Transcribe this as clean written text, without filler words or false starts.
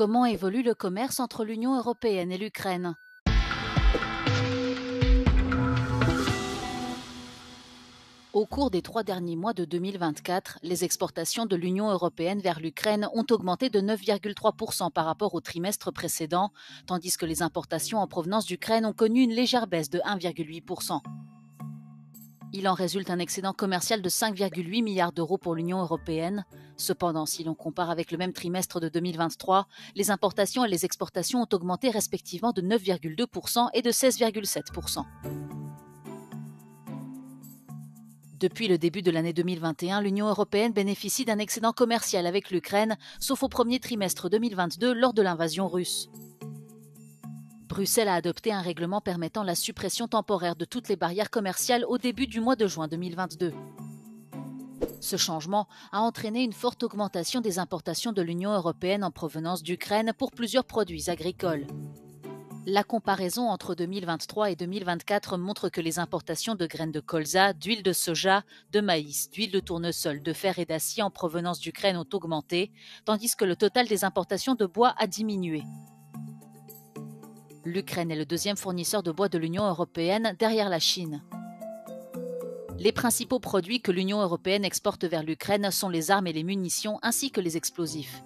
Comment évolue le commerce entre l'Union européenne et l'Ukraine? Au cours des 3 derniers mois de 2024, les exportations de l'Union européenne vers l'Ukraine ont augmenté de 9,3% par rapport au trimestre précédent, tandis que les importations en provenance d'Ukraine ont connu une légère baisse de 1,8%. Il en résulte un excédent commercial de 5,8 milliards d'euros pour l'Union européenne. Cependant, si l'on compare avec le même trimestre de 2023, les importations et les exportations ont augmenté respectivement de 9,2% et de 16,7%. Depuis le début de l'année 2021, l'Union européenne bénéficie d'un excédent commercial avec l'Ukraine, sauf au premier trimestre 2022 lors de l'invasion russe. Bruxelles a adopté un règlement permettant la suppression temporaire de toutes les barrières commerciales au début du mois de juin 2022. Ce changement a entraîné une forte augmentation des importations de l'Union européenne en provenance d'Ukraine pour plusieurs produits agricoles. La comparaison entre 2023 et 2024 montre que les importations de graines de colza, d'huile de soja, de maïs, d'huile de tournesol, de fer et d'acier en provenance d'Ukraine ont augmenté, tandis que le total des importations de bois a diminué. L'Ukraine est le deuxième fournisseur de bois de l'Union européenne derrière la Chine. Les principaux produits que l'Union européenne exporte vers l'Ukraine sont les armes et les munitions ainsi que les explosifs.